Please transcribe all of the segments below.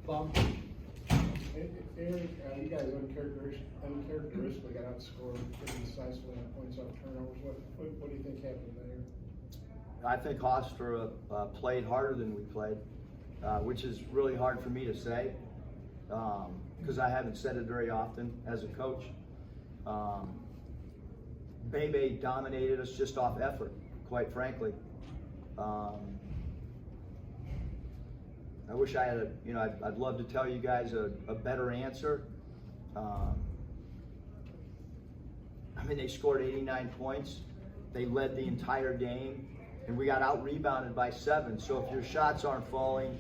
Bob? Eric, you guys uncharacteristically got outscored pretty decisively on points off turnovers. What do you think happened there? I think Hofstra played harder than we played, which is really hard for me to say because I haven't said it very often as a coach. Bebe dominated us just off effort, quite frankly. I wish I had I'd love to tell you guys a better answer. I mean, they scored 89 points. They led the entire game, and we got out-rebounded by 7. So if your shots aren't falling,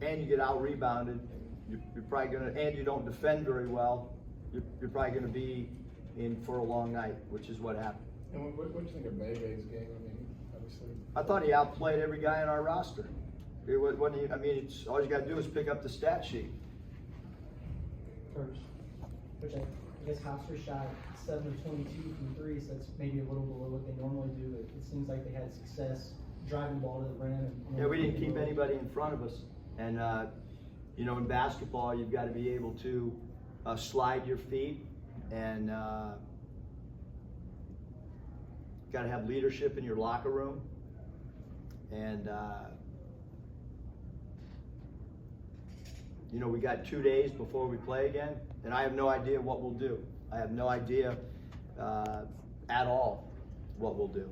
and you get out-rebounded, you're probably gonna, and you don't defend very well, you're probably gonna be in for a long night, which is what happened. And what do you think of Bebe's game? I mean, obviously. I thought he outplayed every guy on our roster. It's all you got to do is pick up the stat sheet. Coach, I guess Hofstra shot 7 of 22 from 3, so that's maybe a little below what they normally do. But it seems like they had success driving the ball to the rim. Yeah, we didn't keep anybody in front of us. And, in basketball, you've got to be able to slide your feet and got to have leadership in your locker room. And, we got 2 days before we play again, and I have no idea what we'll do. I have no idea at all what we'll do.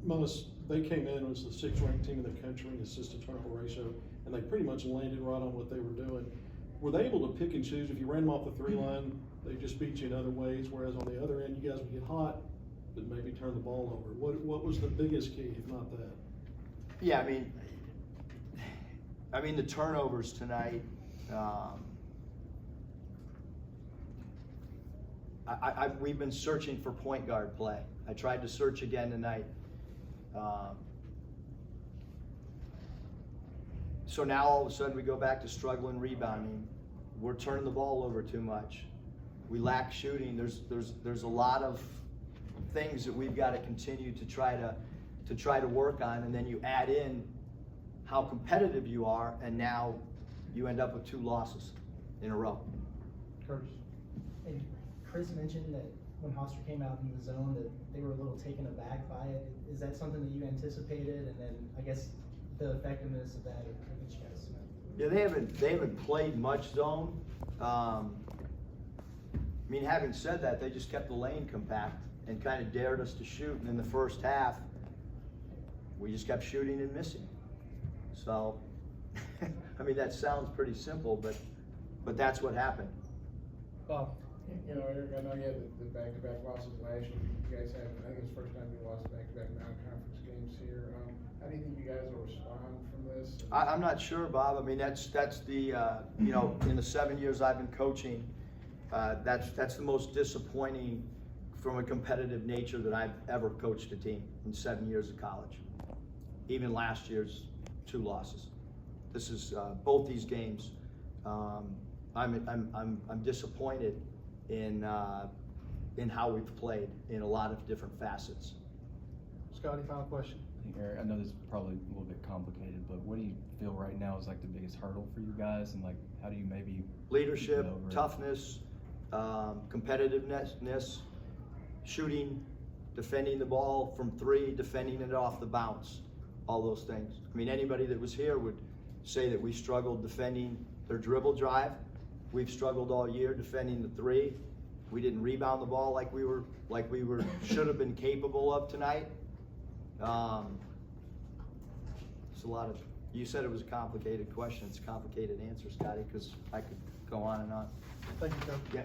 Mus, they came in as the 6th ranked team in the country in assist to turnover ratio, and they pretty much landed right on what they were doing. Were they able to pick and choose? If you ran them off the 3-line, they just beat you in other ways, whereas on the other end, you guys would get hot, but maybe turn the ball over. What was the biggest key, if not that? Yeah, I mean the turnovers tonight. We've been searching for point guard play. I tried to search again tonight. So now all of a sudden we go back to struggling rebounding. We're turning the ball over too much. We lack shooting. There's a lot of things that we've got to continue to try to work on, and then you add in how competitive you are, and now you end up with 2 losses in a row. Coach, and Chris mentioned that when Hofstra came out in the zone that they were a little taken aback by it. Is that something that you anticipated? And then I guess the effectiveness of that against you guys? Yeah, they haven't played much zone. Having said that, they just kept the lane compact and kind of dared us to shoot. And in the first half, we just kept shooting and missing. So, that sounds pretty simple, but that's what happened. Bob. Eric, I know you had the back-to-back losses last year. You guys had, I think it's the first time you lost back-to-back non-conference games here. How do you think you guys will respond from this? I'm not sure, Bob. That's the, in the 7 years I've been coaching, that's the most disappointing from a competitive nature that I've ever coached a team in 7 years of college. Even last year's 2 losses. This is both these games. I'm disappointed in how we've played in a lot of different facets. Scotty, final question. Eric, I know this is probably a little bit complicated, but what do you feel right now is like the biggest hurdle for you guys, and like how do you maybe leadership, toughness, competitiveness, shooting, defending the ball from 3, defending it off the bounce, all those things. Anybody that was here would say that we struggled defending their dribble drive. We've struggled all year defending the 3. We didn't rebound the ball like we should have been capable of tonight. It's a lot of. You said it was a complicated question. It's a complicated answer, Scotty, because I could go on and on. Thank you, Coach. Yeah.